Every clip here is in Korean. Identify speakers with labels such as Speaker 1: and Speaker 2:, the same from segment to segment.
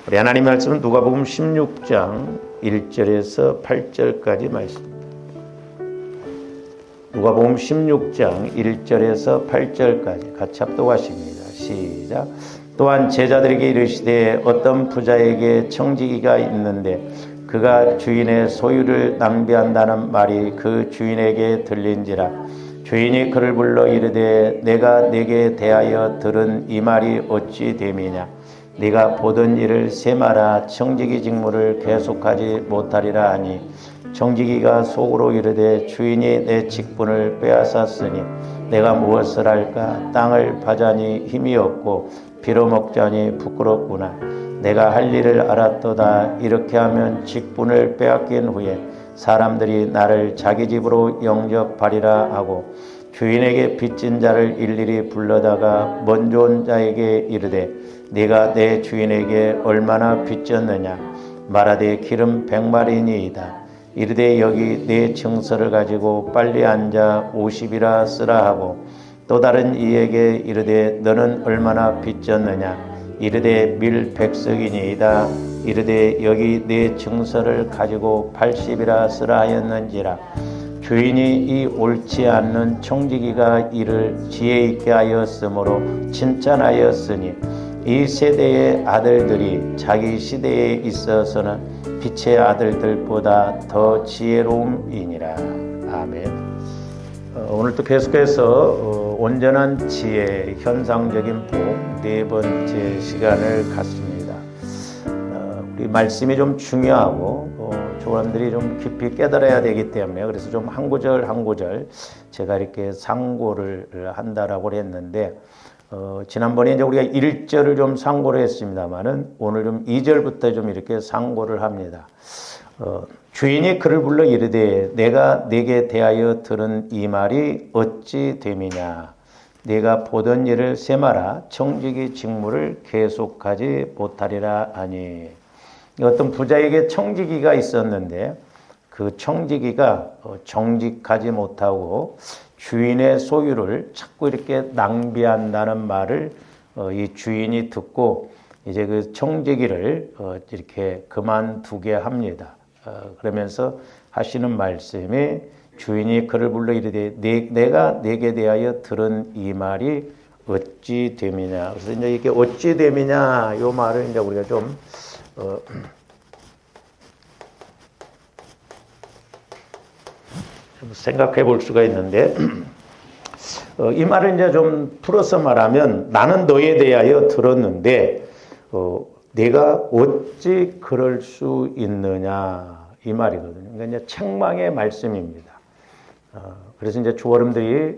Speaker 1: 우리 하나님 말씀은 누가복음 16장 1절에서 8절까지 말씀. 누가복음 16장 1절에서 8절까지 같이 합독하십니다. 시작. 또한 제자들에게 이르시되 어떤 부자에게 청지기가 있는데 그가 주인의 소유를 낭비한다는 말이 그 주인에게 들린지라. 주인이 그를 불러 이르되 내가 네게 대하여 들은 이 말이 어찌 됨이냐. 네가 보던 일을 세마라. 청지기 직무를 계속하지 못하리라 하니 청지기가 속으로 이르되 주인이 내 직분을 빼앗았으니 내가 무엇을 할까. 땅을 파자니 힘이 없고 빌어먹자니 부끄럽구나. 내가 할 일을 알았도다. 이렇게 하면 직분을 빼앗긴 후에 사람들이 나를 자기 집으로 영접하리라 하고 주인에게 빚진 자를 일일이 불러다가 먼저 온 자에게 이르되 네가 내 주인에게 얼마나 빚졌느냐. 말하되 기름 100마리니이다. 이르되 여기 네 증서를 가지고 빨리 앉아 50이라 쓰라 하고 또 다른 이에게 이르되 너는 얼마나 빚졌느냐. 이르되 밀 100석이니이다. 이르되 여기 네 증서를 가지고 80이라 쓰라 하였는지라. 주인이 이 옳지 않는 청지기가 이를 지혜 있게 하였으므로 칭찬하였으니 이 세대의 아들들이 자기 시대에 있어서는 빛의 아들들보다 더 지혜로움이니라. 아멘. 오늘도 계속해서 온전한 지혜, 현상적인 복 네 번째 시간을 갖습니다. 우리 말씀이 좀 중요하고 조람들이 좀 깊이 깨달아야 되기 때문에 그래서 좀 한 구절 한 구절 제가 이렇게 상고를 한다라고 했는데 지난번에 이제 우리가 1절을 좀 상고를 했습니다만은 오늘 좀 2절부터 좀 이렇게 상고를 합니다. 주인이 그를 불러 이르되 내가 네게 대하여 들은 이 말이 어찌 됨이냐. 네가 보던 일을 세마라. 청지기 직무를 계속하지 못하리라 하니. 어떤 부자에게 청지기가 있었는데 그 청지기가 정직하지 못하고 주인의 소유를 자꾸 이렇게 낭비한다는 말을 이 주인이 듣고 이제 그 청지기를 이렇게 그만두게 합니다. 그러면서 하시는 말씀이 주인이 그를 불러 이르되 내가 네게 대하여 들은 이 말이 어찌 됨이냐. 그래서 이제 이게 어찌 됨이냐 요 말을 이제 우리가 좀 생각해 볼 수가 있는데 이 말을 이제 좀 풀어서 말하면 나는 너에 대하여 들었는데 내가 어찌 그럴 수 있느냐 이 말이거든요. 그러니까 이제 책망의 말씀입니다. 그래서 이제 주어름들이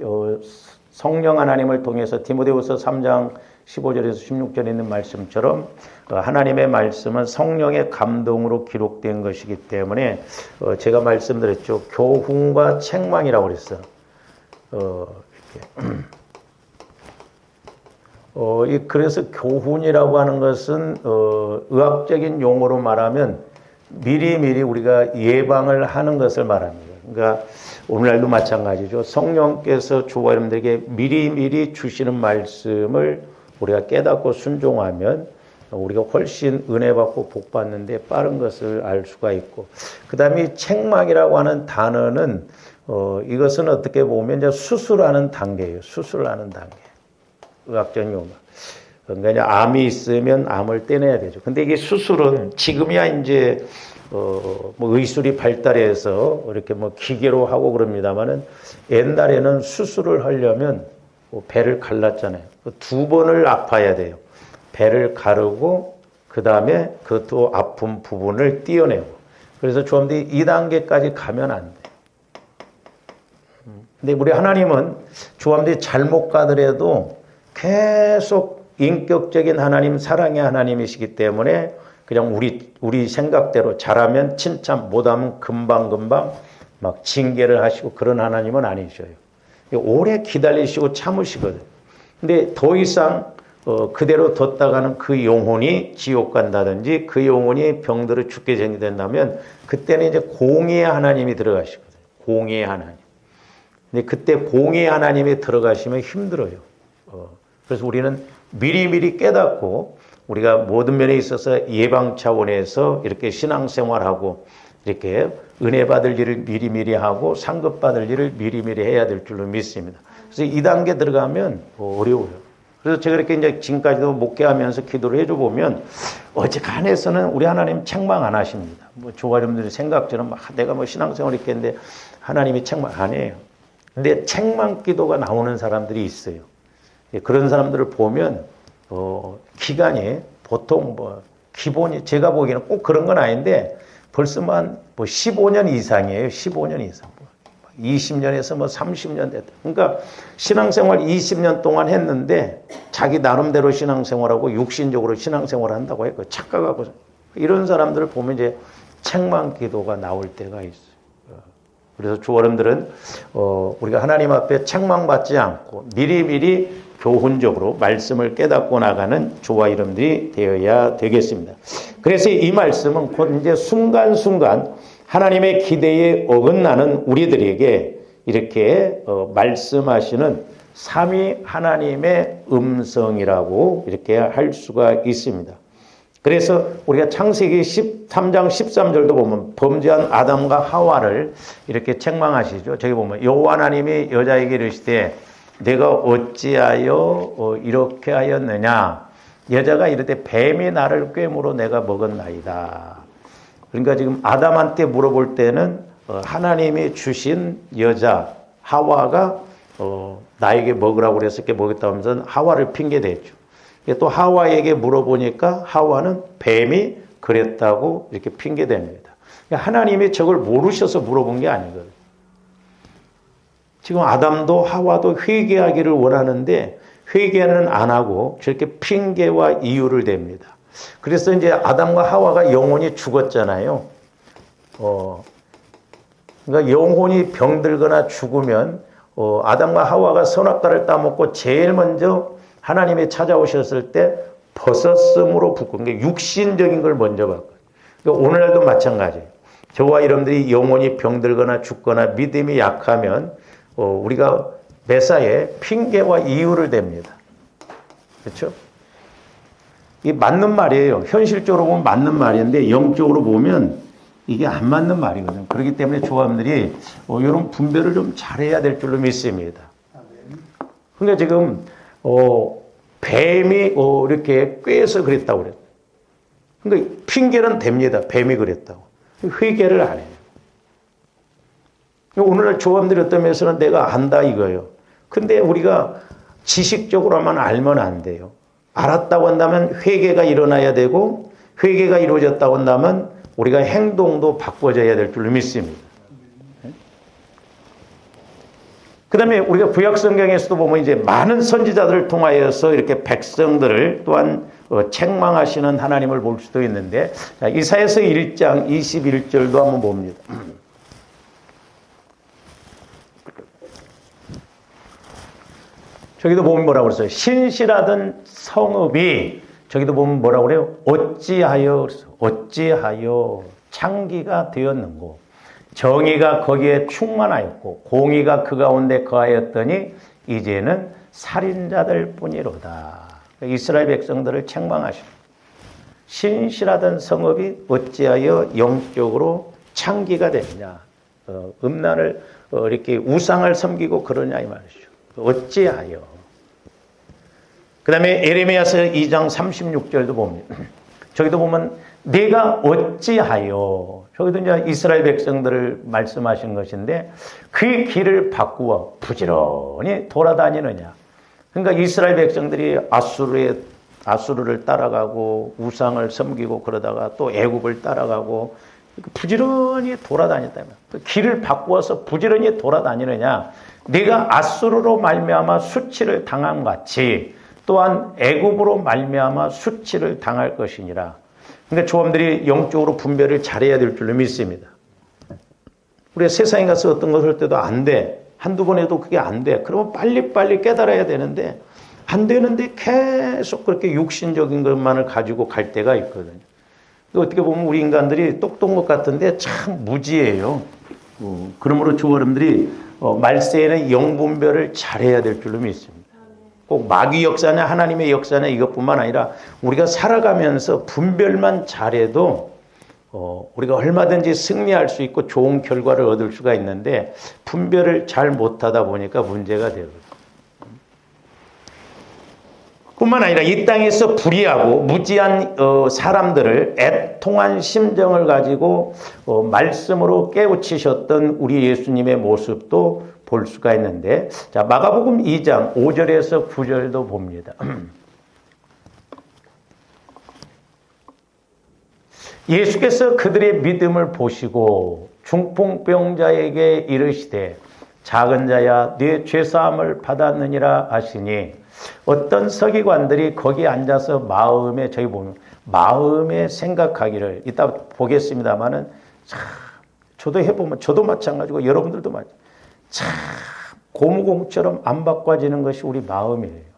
Speaker 1: 성령 하나님을 통해서 디모데후서 3장 15절에서 16절에 있는 말씀처럼 하나님의 말씀은 성령의 감동으로 기록된 것이기 때문에 제가 말씀드렸죠. 교훈과 책망이라고 그랬어요. 그래서 교훈이라고 하는 것은 의학적인 용어로 말하면 미리미리 우리가 예방을 하는 것을 말합니다. 그러니까 오늘날도 마찬가지죠. 성령께서 주와 여러분들에게 미리미리 주시는 말씀을 우리가 깨닫고 순종하면 우리가 훨씬 은혜 받고 복 받는데 빠른 것을 알 수가 있고, 그 다음에 책망이라고 하는 단어는 이것은 어떻게 보면 이제 수술하는 단계예요. 수술하는 단계. 의학적인 용어. 그러니까 이제 암이 있으면 암을 떼내야 되죠. 근데 이게 수술은 지금이야 이제 뭐 의술이 발달해서 이렇게 뭐 기계로 하고 그럽니다만은 옛날에는 수술을 하려면 배를 갈랐잖아요. 2번을 아파야 돼요. 배를 가르고 그 다음에 그 또 아픈 부분을 떼어내고. 그래서 주님들이 2단계까지 가면 안 돼. 근데 우리 하나님은 주님들이 잘못 가더라도 계속 인격적인 하나님, 사랑의 하나님이시기 때문에 그냥 우리 생각대로 잘하면 칭찬, 못하면 금방금방 막 징계를 하시고 그런 하나님은 아니셔요. 오래 기다리시고 참으시거든. 근데 더 이상 그대로 뒀다가는 그 영혼이 지옥 간다든지 그 영혼이 병들어 죽게 된다면 그때는 이제 공의의 하나님이 들어가시거든. 공의의 하나님. 근데 그때 공의의 하나님이 들어가시면 힘들어요. 그래서 우리는 미리미리 깨닫고 우리가 모든 면에 있어서 예방 차원에서 이렇게 신앙생활하고 이렇게 은혜 받을 일을 미리미리 하고 상급 받을 일을 미리미리 해야 될 줄로 믿습니다. 그래서 이 단계 들어가면 어려워요. 그래서 제가 이렇게 이제 지금까지도 목회하면서 기도를 해줘 보면 어지간해서는 우리 하나님 책망 안 하십니다. 뭐 조가님들이 생각처럼 내가 뭐 신앙생활 있겠는데 하나님이 책망 안 해요. 근데 책망 기도가 나오는 사람들이 있어요. 그런 사람들을 보면 기간이 보통 뭐 기본이 제가 보기에는 꼭 그런 건 아닌데 벌써만 뭐 15년 이상이에요. 15년 이상. 20년에서 뭐 30년 됐다. 그러니까 신앙생활 20년 동안 했는데 자기 나름대로 신앙생활하고 육신적으로 신앙생활 한다고 했고 착각하고 이런 사람들을 보면 이제 책망 기도가 나올 때가 있어요. 그래서 주어른들은 우리가 하나님 앞에 책망받지 않고 미리미리 교훈적으로 말씀을 깨닫고 나가는 주와 이름들이 되어야 되겠습니다. 그래서 이 말씀은 곧 이제 순간순간 하나님의 기대에 어긋나는 우리들에게 이렇게 말씀하시는 삼위 하나님의 음성이라고 이렇게 할 수가 있습니다. 그래서 우리가 창세기 13장 13절도 보면 범죄한 아담과 하와를 이렇게 책망하시죠. 저기 보면 여호와 하나님이 여자에게 이르시되 내가 어찌하여 이렇게 하였느냐. 여자가 이르되 뱀이 나를 꿰물어 내가 먹었나이다. 그러니까 지금 아담한테 물어볼 때는 하나님이 주신 여자 하와가 나에게 먹으라고 그래서 이렇게 먹였다고 하면서 하와를 핑계댔죠. 또 하와에게 물어보니까 하와는 뱀이 그랬다고 이렇게 핑계댑니다. 하나님이 저걸 모르셔서 물어본 게 아니거든요. 지금 아담도 하와도 회개하기를 원하는데 회개는 안 하고 저렇게 핑계와 이유를 댑니다. 그래서 이제 아담과 하와가 영혼이 죽었잖아요. 그러니까 영혼이 병들거나 죽으면 아담과 하와가 선악과를 따먹고 제일 먼저 하나님이 찾아오셨을 때 벗었음으로 붙고 그러니까 육신적인 걸 먼저 봤거든요. 그러니까 오늘날도 마찬가지예요. 저와 여러분들이 영혼이 병들거나 죽거나 믿음이 약하면 우리가 매사에 핑계와 이유를 댑니다. 그렇죠? 이게 맞는 말이에요. 현실적으로 보면 맞는 말인데 영적으로 보면 이게 안 맞는 말이거든요. 그렇기 때문에 조합들이 이런 분별을 좀 잘해야 될 줄로 믿습니다. 그러니까 지금 뱀이 이렇게 꿰서 그랬다고 그래요. 그러니까 핑계는 됩니다. 뱀이 그랬다고. 회개를 안 해요. 오늘날 조합들이 어떤 면에서는 내가 안다 이거예요. 근데 우리가 지식적으로만 알면 안 돼요. 알았다고 한다면 회개가 일어나야 되고 회개가 이루어졌다고 한다면 우리가 행동도 바꿔져야 될 줄로 믿습니다. 그 다음에 우리가 구약성경에서도 보면 이제 많은 선지자들을 통하여서 이렇게 백성들을 또한 책망하시는 하나님을 볼 수도 있는데 이사야서 1장 21절도 한번 봅니다. 저기도 보면 뭐라고 그랬어요? 신실하던 성읍이 저기도 보면 뭐라고 그래요? 어찌하여 창기가 되었는고 정의가 거기에 충만하였고 공의가 그 가운데 거하였더니 이제는 살인자들 뿐이로다. 이스라엘 백성들을 책망하십니다. 신실하던 성읍이 어찌하여 영적으로 창기가 되느냐. 음란을 이렇게 우상을 섬기고 그러냐 이 말이죠. 어찌하여. 그 다음에 에레미야서 2장 36절도 봅니다. 저기도 보면 내가 어찌하여. 저기도 이제 이스라엘 백성들을 말씀하신 것인데 그 길을 바꾸어 부지런히 돌아다니느냐. 그러니까 이스라엘 백성들이 아수르를 따라가고 우상을 섬기고 그러다가 또 애굽을 따라가고 부지런히 돌아다녔다면 길을 바꾸어서 부지런히 돌아다니느냐. 네가 아수르로 말미암아 수치를 당한 같이 또한 애굽으로 말미암아 수치를 당할 것이니라. 그러니까 조함들이 영적으로 분별을 잘해야 될 줄로 믿습니다. 우리가 세상에 가서 어떤 것을 할 때도 안 돼. 한두 번 해도 그게 안 돼. 그러면 빨리빨리 깨달아야 되는데 안 되는데 계속 그렇게 육신적인 것만을 가지고 갈 때가 있거든요. 어떻게 보면 우리 인간들이 똑똑한 것 같은데 참 무지해요. 그러므로 주 여러분들이 말세에는 영분별을 잘해야 될 줄로 믿습니다. 꼭 마귀 역사냐 하나님의 역사냐 이것뿐만 아니라 우리가 살아가면서 분별만 잘해도 우리가 얼마든지 승리할 수 있고 좋은 결과를 얻을 수가 있는데 분별을 잘 못하다 보니까 문제가 되거든요. 뿐만 아니라 이 땅에서 불의하고 무지한 사람들을 애통한 심정을 가지고 말씀으로 깨우치셨던 우리 예수님의 모습도 볼 수가 있는데, 자, 마가복음 2장 5절에서 9절도 봅니다. 예수께서 그들의 믿음을 보시고 중풍병자에게 이르시되 작은 자야 네 죄사함을 받았느니라 하시니, 어떤 서기관들이 거기 앉아서 마음에, 저희 보면 마음에 생각하기를, 이따 보겠습니다만은 참 저도 해보면 저도 마찬가지고 여러분들도 마찬가지고 참 고무공처럼 안 바꿔지는 것이 우리 마음이에요.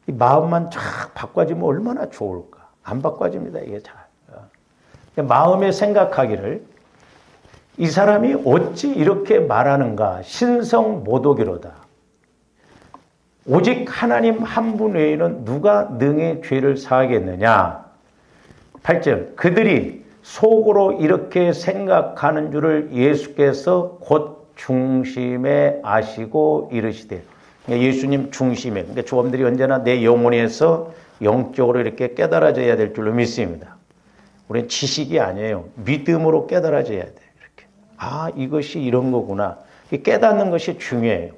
Speaker 1: 이 마음만 쫙 바꿔지면 얼마나 좋을까. 안 바꿔집니다, 이게 잘. 마음에 생각하기를 이 사람이 어찌 이렇게 말하는가. 신성모독이로다. 오직 하나님 한 분 외에는 누가 능히 죄를 사하겠느냐. 8절, 그들이 속으로 이렇게 생각하는 줄을 예수께서 곧 중심에 아시고 이르시되, 예수님 중심에, 그러니까 조범들이 언제나 내 영혼에서 영적으로 이렇게 깨달아져야 될 줄로 믿습니다. 우리는 지식이 아니에요. 믿음으로 깨달아져야 돼요. 이렇게. 아, 이것이 이런 거구나. 이 깨닫는 것이 중요해요.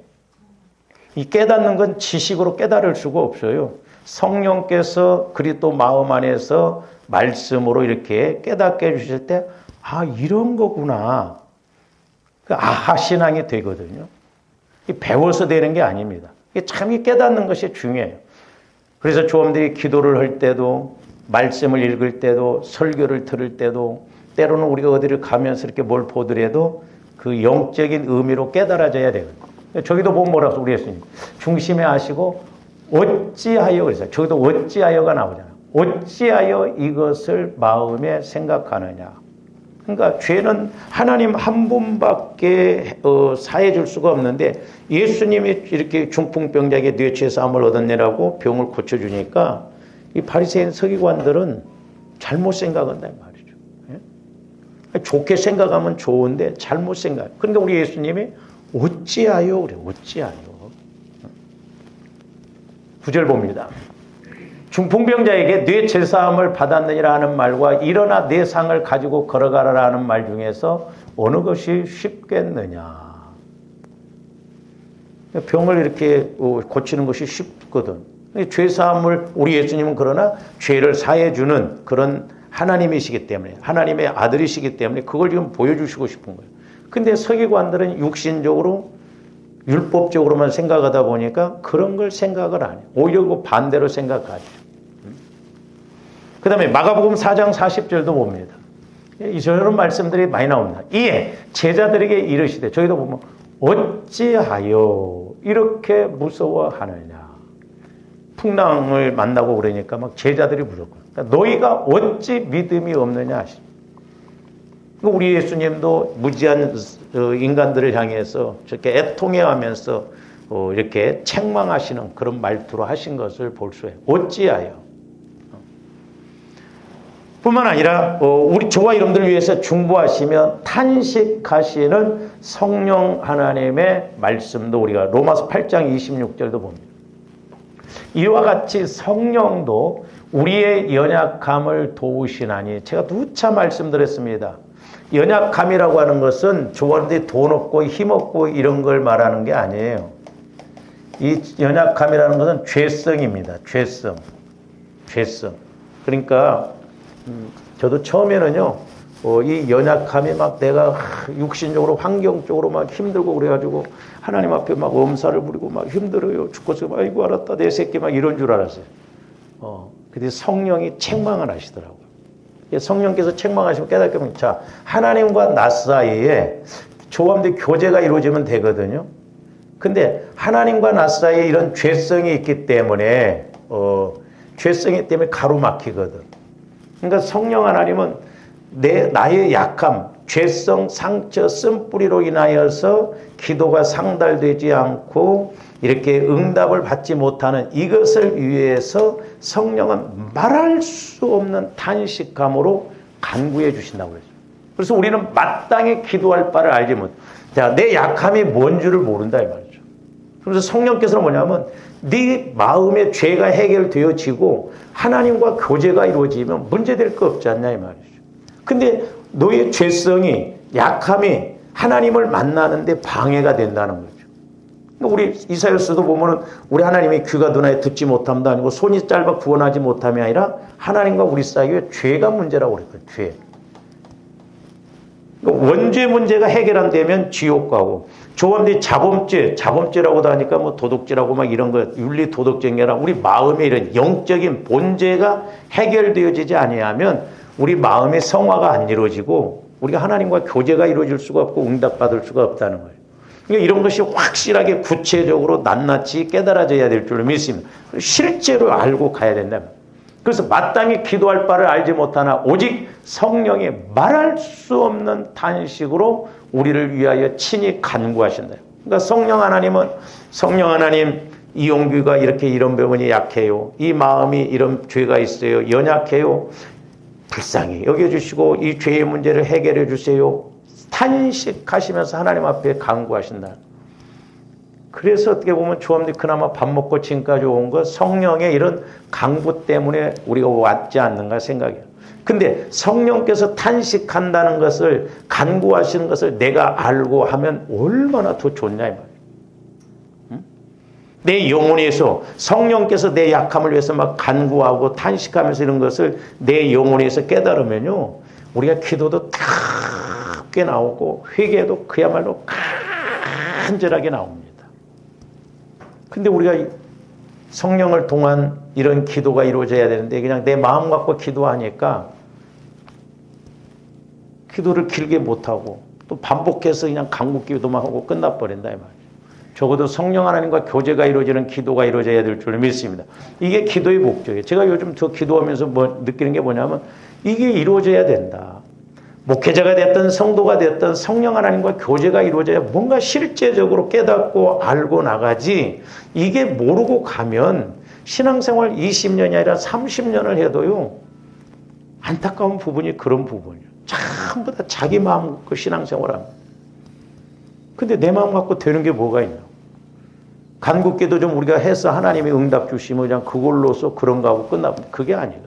Speaker 1: 이 깨닫는 건 지식으로 깨달을 수가 없어요. 성령께서 그리스도 마음 안에서 말씀으로 이렇게 깨닫게 해주실 때, 아, 이런 거구나. 그 아하 신앙이 되거든요. 배워서 되는 게 아닙니다. 참 깨닫는 것이 중요해요. 그래서 조원들이 기도를 할 때도, 말씀을 읽을 때도, 설교를 들을 때도, 때로는 우리가 어디를 가면서 이렇게 뭘 보더라도 그 영적인 의미로 깨달아져야 되거든요. 저기도 보면 뭐라고 우리 예수님 중심에 하시고 어찌하여, 그래서 저기도 어찌하여가 나오잖아요. 어찌하여 이것을 마음에 생각하느냐. 그러니까 죄는 하나님 한 분밖에 사해 줄 수가 없는데, 예수님이 이렇게 중풍병자에게 네 죄사함을 얻었네라고 병을 고쳐주니까 이 바리새인 서기관들은 잘못 생각한단 말이죠. 예? 좋게 생각하면 좋은데 잘못 생각. 그러니까 우리 예수님이 어찌하여 그래. 어찌하여. 9절 봅니다. 중풍병자에게 네 죄사함을 받았느니라 하는 말과 일어나 네 상을 가지고 걸어가라 하는 말 중에서 어느 것이 쉽겠느냐. 병을 이렇게 고치는 것이 쉽거든. 죄사함을, 우리 예수님은 그러나 죄를 사해 주는 그런 하나님이시기 때문에, 하나님의 아들이시기 때문에 그걸 지금 보여주시고 싶은 거예요. 근데 서기관들은 육신적으로 율법적으로만 생각하다 보니까 그런 걸 생각을 안 해요. 오히려 그 반대로 생각하죠. 그 다음에 마가복음 4장 40절도 봅니다. 이런 말씀들이 많이 나옵니다. 이에 제자들에게 이르시되, 저희도 보면 어찌하여 이렇게 무서워하느냐. 풍랑을 만나고 그러니까 막 제자들이 무섭고, 그러니까 너희가 어찌 믿음이 없느냐 하시죠. 우리 예수님도 무지한 인간들을 향해서 저렇게 애통해하면서 이렇게 책망하시는 그런 말투로 하신 것을 볼 수 있어요. 어찌하여. 뿐만 아니라 우리 저와 여러분들을 위해서 중보하시며 탄식하시는 성령 하나님의 말씀도 우리가 로마서 8장 26절도 봅니다. 이와 같이 성령도 우리의 연약함을 도우시나니, 제가 누차 말씀드렸습니다. 연약함이라고 하는 것은 조원들이 돈 없고 힘 없고 이런 걸 말하는 게 아니에요. 이 연약함이라는 것은 죄성입니다. 죄성. 그러니까 저도 처음에는요, 이 연약함이 막 내가 육신적으로 환경적으로 막 힘들고 그래가지고 하나님 앞에 막 엄살을 부리고 막 힘들어요. 죽고서 아이고 알았다 내 새끼 막 이런 줄 알았어요. 근데 성령이 책망을 하시더라고요. 성령께서 책망하시면 깨닫게 보면, 자, 하나님과 나 사이에 조합된 교제가 이루어지면 되거든요. 근데 하나님과 나 사이에 이런 죄성이 있기 때문에 가로막히거든. 그러니까 성령 하나님은 나의 약함, 죄성, 상처, 쓴뿌리로 인하여서 기도가 상달되지 않고 이렇게 응답을 받지 못하는 이것을 위해서 성령은 말할 수 없는 탄식감으로 간구해 주신다고 그랬어요. 그래서 우리는 마땅히 기도할 바를 알지 못. 자, 내 약함이 뭔 줄을 모른다 이 말이죠. 그래서 성령께서는 뭐냐면 네 마음의 죄가 해결되어지고 하나님과 교제가 이루어지면 문제될 거 없지 않냐 이 말이죠. 근데 너의 죄성이 약함이 하나님을 만나는데 방해가 된다는 거죠. 우리 이사야서도 보면은 우리 하나님의 귀가 눈에 듣지 못함도 아니고 손이 짧아 구원하지 못함이 아니라 하나님과 우리 사이에 죄가 문제라고 그랬거든요. 죄. 원죄 문제가 해결 안 되면 지옥 가고 조합들이 자범죄라고도 하니까 뭐 도둑질하고 막 이런 거 윤리 도덕적인 게 아니라 우리 마음의 이런 영적인 본죄가 해결되어지지 아니하면 우리 마음의 성화가 안 이루어지고 우리가 하나님과 교제가 이루어질 수가 없고 응답받을 수가 없다는 거예요. 그러니까 이런 것이 확실하게 구체적으로 낱낱이 깨달아져야 될 줄로 믿습니다. 실제로 알고 가야 된다. 그래서 마땅히 기도할 바를 알지 못하나 오직 성령의 말할 수 없는 탄식으로 우리를 위하여 친히 간구하신다. 그러니까 성령 하나님 이용규가 이렇게 이런 부분이 약해요. 이 마음이 이런 죄가 있어요. 연약해요. 불쌍히 여겨주시고 이 죄의 문제를 해결해 주세요. 탄식하시면서 하나님 앞에 간구하신다. 그래서 어떻게 보면 조합들이 그나마 밥 먹고 지금까지 온 거 성령의 이런 강구 때문에 우리가 왔지 않는가 생각해요. 근데 성령께서 탄식한다는 것을 간구하시는 것을 내가 알고 하면 얼마나 더 좋냐 이 말이에요. 내 영혼에서 성령께서 내 약함을 위해서 막 간구하고 탄식하면서 이런 것을 내 영혼에서 깨달으면요. 우리가 기도도 크게 나오고 회개도 그야말로 간절하게 나옵니다. 근데 우리가 성령을 통한 이런 기도가 이루어져야 되는데 그냥 내 마음 갖고 기도하니까 기도를 길게 못하고 또 반복해서 그냥 간구 기도만 하고 끝나버린다 이 말이에요. 적어도 성령 하나님과 교제가 이루어지는 기도가 이루어져야 될 줄 믿습니다. 이게 기도의 목적이에요. 제가 요즘 더 기도하면서 느끼는 게 뭐냐면 이게 이루어져야 된다. 목회자가 됐든 성도가 됐든 성령 하나님과 교제가 이루어져야 뭔가 실제적으로 깨닫고 알고 나가지 이게 모르고 가면 신앙생활 20년이 아니라 30년을 해도요 안타까운 부분이 그런 부분이에요. 전부 다 자기 마음 갖고 신앙생활합니다. 근데 내 마음 갖고 되는 게 뭐가 있냐. 간구기도 좀 우리가 해서 하나님이 응답 주시면 그냥 그걸로서 그런가 하고 끝납니다. 그게 아니에요.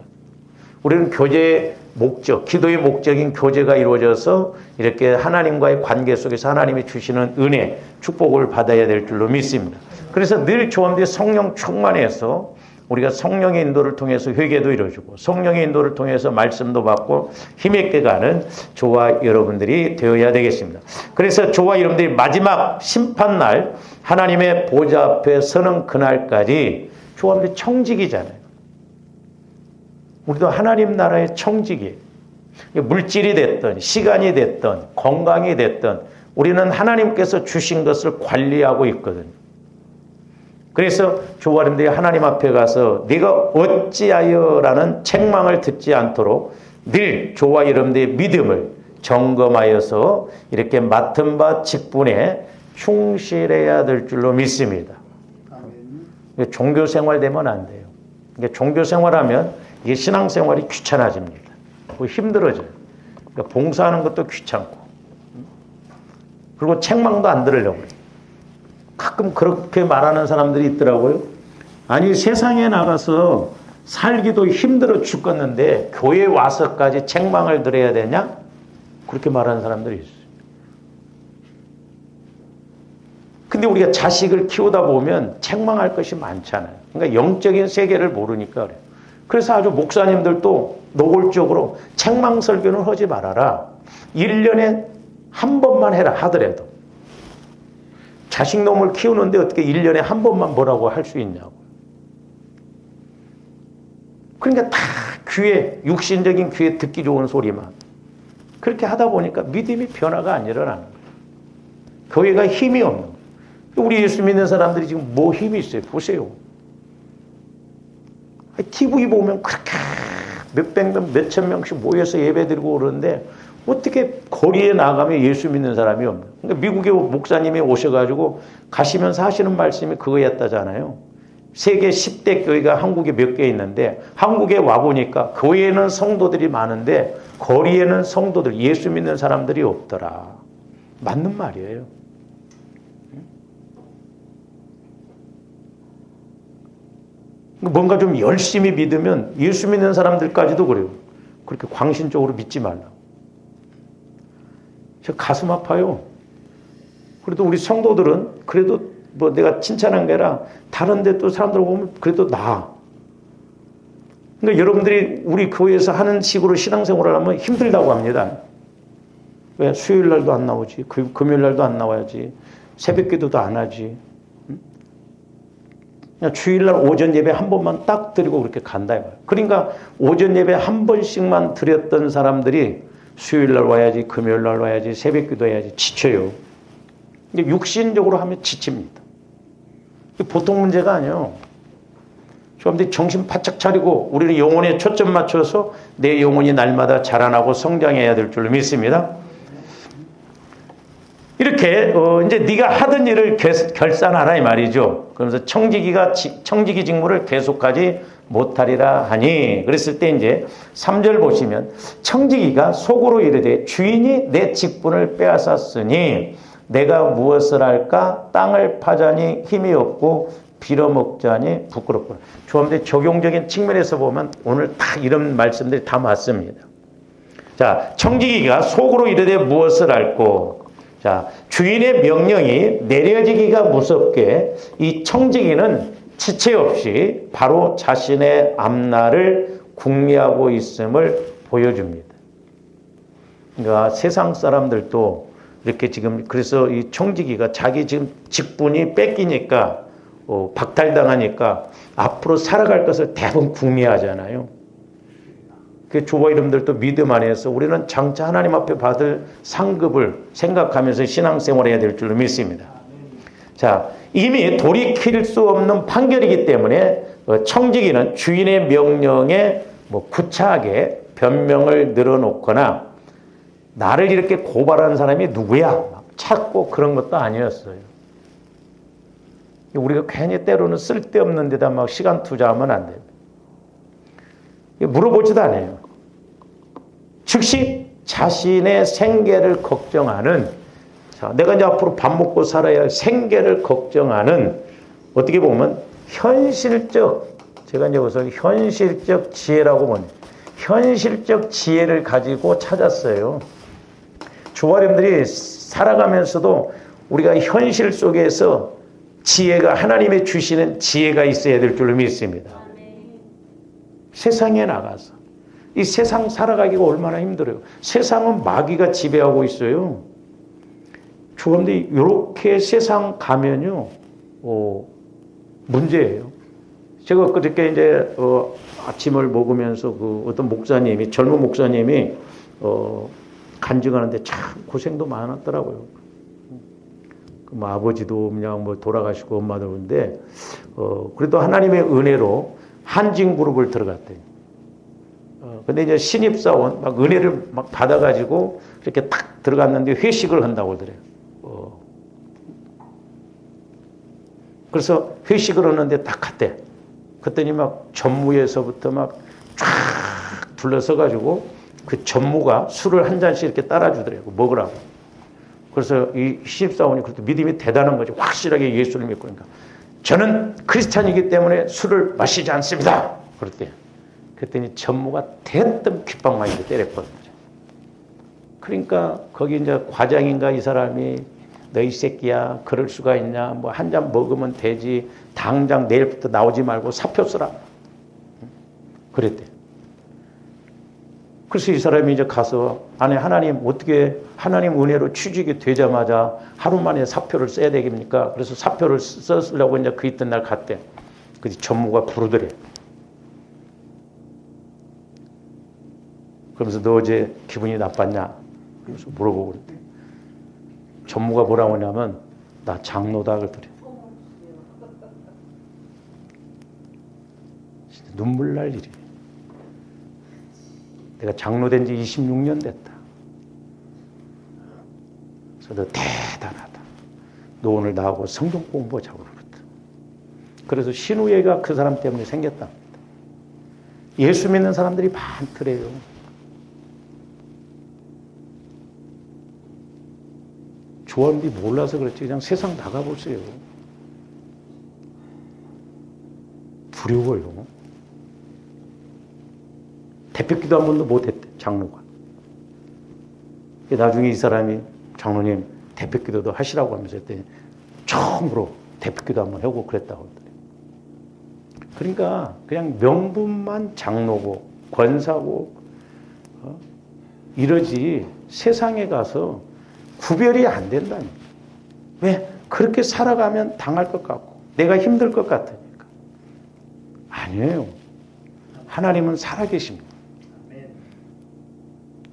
Speaker 1: 우리는 교제의 목적, 기도의 목적인 교제가 이루어져서 이렇게 하나님과의 관계 속에서 하나님이 주시는 은혜, 축복을 받아야 될 줄로 믿습니다. 그래서 늘 조합된 성령 충만해서 우리가 성령의 인도를 통해서 회개도 이루어지고 성령의 인도를 통해서 말씀도 받고 힘있게 가는 저와 여러분들이 되어야 되겠습니다. 그래서 저와 여러분들이 마지막 심판날 하나님의 보좌 앞에 서는 그날까지 조합들이 청직이잖아요. 우리도 하나님 나라의 청직이에요. 물질이 됐든 시간이 됐든 건강이 됐든 우리는 하나님께서 주신 것을 관리하고 있거든요. 그래서 저와 여러분들이 하나님 앞에 가서 네가 어찌하여 라는 책망을 듣지 않도록 늘 저와 여러분들의 믿음을 점검하여서 이렇게 맡은 바 직분에 충실해야 될 줄로 믿습니다. 종교 생활 되면 안 돼요. 종교 생활하면 이게 신앙생활이 귀찮아집니다. 힘들어져요. 그러니까 봉사하는 것도 귀찮고 그리고 책망도 안 들으려고 해요. 가끔 그렇게 말하는 사람들이 있더라고요. 아니 세상에 나가서 살기도 힘들어 죽겠는데 교회 와서까지 책망을 들어야 되냐? 그렇게 말하는 사람들이 있어요. 근데 우리가 자식을 키우다 보면 책망할 것이 많잖아요. 그러니까 영적인 세계를 모르니까 그래요. 그래서 아주 목사님들도 노골적으로 책망 설교는 하지 말아라. 1년에 한 번만 해라 하더라도. 자식놈을 키우는데 어떻게 1년에 한 번만 뭐라고 할 수 있냐고. 그러니까 다 귀에, 육신적인 귀에 듣기 좋은 소리만. 그렇게 하다 보니까 믿음이 변화가 안 일어나는 거예요. 교회가 힘이 없는 거예요. 우리 예수 믿는 사람들이 지금 뭐 힘이 있어요? 보세요. TV 보면 그렇게 몇백 명, 몇천 명씩 모여서 예배 드리고 그러는데 어떻게 거리에 나가면 예수 믿는 사람이 없나? 그러니까 미국에 목사님이 오셔가지고 가시면서 하시는 말씀이 그거였다잖아요. 세계 10대 교회가 한국에 몇 개 있는데 한국에 와보니까 교회에는 성도들이 많은데 거리에는 성도들, 예수 믿는 사람들이 없더라. 맞는 말이에요. 뭔가 좀 열심히 믿으면 예수 믿는 사람들까지도 그래요. 그렇게 광신적으로 믿지 말라고. 저 가슴 아파요. 그래도 우리 성도들은 그래도 뭐 내가 칭찬한 게 아니라 다른 데 또 사람들 보면 그래도 나아. 그러니까 여러분들이 우리 교회에서 하는 식으로 신앙생활을 하면 힘들다고 합니다. 왜? 수요일 날도 안 나오지. 금요일 날도 안 나와야지. 새벽 기도도 안 하지. 그냥 주일날 오전 예배 한 번만 딱 드리고 그렇게 간다 이거예요. 그러니까 오전 예배 한 번씩만 드렸던 사람들이 수요일날 와야지, 금요일날 와야지, 새벽 기도해야지 지쳐요. 육신적으로 하면 지칩니다. 보통 문제가 아니에요. 여러분들이 정신 바짝 차리고 우리는 영혼에 초점 맞춰서 내 영혼이 날마다 자라나고 성장해야 될 줄로 믿습니다. 이렇게 이제 네가 하던 일을 결산하라 이 말이죠. 그러면서 청지기 직무를 계속하지 못하리라 하니, 그랬을 때 이제 3절 보시면 청지기가 속으로 이르되 주인이 내 직분을 빼앗았으니 내가 무엇을 할까? 땅을 파자니 힘이 없고 빌어먹자니 부끄럽구나. 조합대 적용적인 측면에서 보면 오늘 다 이런 말씀들이 다 맞습니다. 자, 청지기가 속으로 이르되 무엇을 할꼬? 자, 주인의 명령이 내려지기가 무섭게 이 청지기는 지체 없이 바로 자신의 앞날을 궁리하고 있음을 보여줍니다. 그러니까 세상 사람들도 이렇게 지금 그래서 이 청지기가 자기 지금 직분이 뺏기니까 박탈당하니까 앞으로 살아갈 것을 대부분 궁리하잖아요. 그 조화 이름들도 믿음 안에서 우리는 장차 하나님 앞에 받을 상급을 생각하면서 신앙생활해야 될 줄로 믿습니다. 자, 이미 돌이킬 수 없는 판결이기 때문에 청지기는 주인의 명령에 구차하게 변명을 늘어놓거나 나를 이렇게 고발하는 사람이 누구야? 막 찾고 그런 것도 아니었어요. 우리가 괜히 때로는 쓸데없는 데다 막 시간 투자하면 안 돼요. 물어보지도 않아요. 즉시 자신의 생계를 걱정하는, 자, 내가 이제 앞으로 밥 먹고 살아야 할 생계를 걱정하는, 어떻게 보면 현실적, 제가 이제 우선 현실적 지혜라고 보는, 현실적 지혜를 가지고 찾았어요. 주화림들이 살아가면서도 우리가 현실 속에서 지혜가, 하나님의 주시는 지혜가 있어야 될 줄로 믿습니다. 세상에 나가서 이 세상 살아가기가 얼마나 힘들어요. 세상은 마귀가 지배하고 있어요. 그런데 이렇게 세상 가면요, 문제예요. 제가 그저께 이제 아침을 먹으면서 그 어떤 목사님이, 젊은 목사님이 간증하는데 참 고생도 많았더라고요. 뭐 아버지도 그냥 돌아가시고 엄마도 그런데 그래도 하나님의 은혜로 한진그룹을 들어갔대요. 근데 이제 신입사원 막 은혜를 막 받아가지고 이렇게 탁 들어갔는데 회식을 한다고 그래요. 그래서 회식을 하는데 딱 갔대. 그랬더니 막 전무에서부터 막 쫙 둘러서가지고 그 전무가 술을 한 잔씩 이렇게 따라주더라고, 먹으라고. 그래서 이 신입사원이 그래도 믿음이 대단한 거지. 확실하게 예수를 믿고 그러니까. 저는 크리스찬이기 때문에 술을 마시지 않습니다. 그랬대요. 그랬더니 전무가 대뜸 귓방망이를 때렸거든요. 그러니까 거기 이제 과장인가 이 사람이 너 이 새끼야 그럴 수가 있냐, 뭐 한 잔 먹으면 되지, 당장 내일부터 나오지 말고 사표 쓰라 그랬대. 그래서 이 사람이 이제 가서 아니 하나님 어떻게 하나님 은혜로 취직이 되자마자 하루 만에 사표를 써야 되겠습니까? 그래서 사표를 쓰려고 이제 그 있던 날 갔대. 그래서 전무가 부르더래. 그러면서 너 어제 기분이 나빴냐? 그래서 물어보고 그랬대. 전무가 뭐라고 하냐면 나 장로다 그러더래. 진짜 눈물 날 일이에요. 내가 장로된 지 26년 됐다. 너 대단하다. 너 오늘 나하고 성경 공부하자고 그러거든. 그래서 신우회가 그 사람 때문에 생겼답니다. 예수 믿는 사람들이 많더래요. 조언비 몰라서 그렇지 그냥 세상 나가보세요. 두려워요. 대표기도 한 번도 못했대, 장로가. 나중에 이 사람이 장로님 대표기도도 하시라고 하면서 했더니 처음으로 대표기도 한번 하고 그랬다고 하더래요. 그러니까 그냥 명분만 장로고 권사고 이러지 세상에 가서 구별이 안 된다니까. 왜? 그렇게 살아가면 당할 것 같고 내가 힘들 것 같으니까. 아니에요. 하나님은 살아계십니다.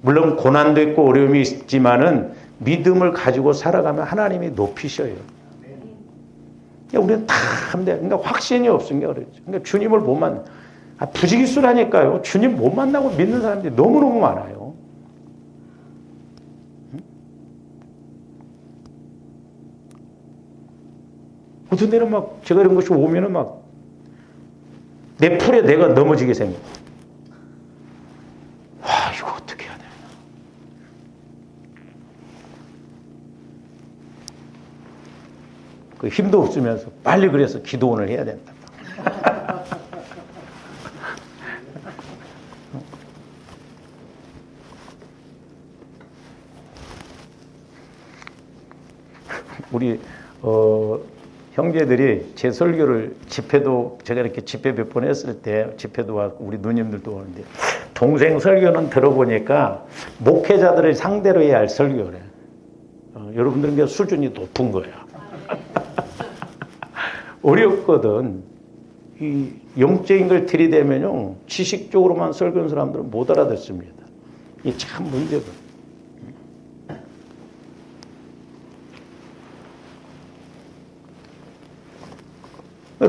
Speaker 1: 물론 고난도 있고 어려움이 있지만은 믿음을 가지고 살아가면 하나님이 높이셔요. 우리는 다 합니다. 그러니까 확신이 없으니까 그렇죠. 그러니까 주님을 못 만나. 부지기수라니까요. 주님 못 만나고 믿는 사람들이 너무너무 많아요. 어떤 데는 막 제가 이런 것이 오면은 막 내 풀에 내가 넘어지게 생겨. 와, 이거 어떻게 해야 되나. 그 힘도 없으면서 빨리 그래서 기도원을 해야 된다. 우리 형제들이 제 설교를 집회도 제가 이렇게 집회 몇 번 했을 때 집회도 와서 우리 누님들도 오는데 동생 설교는 들어보니까 목회자들을 상대로 해야 할 설교래. 여러분들은 수준이 높은 거야. 어렵거든. 이 영적인 걸 들이대면요 지식적으로만 설교하는 사람들은 못 알아듣습니다. 이 참 문제거든.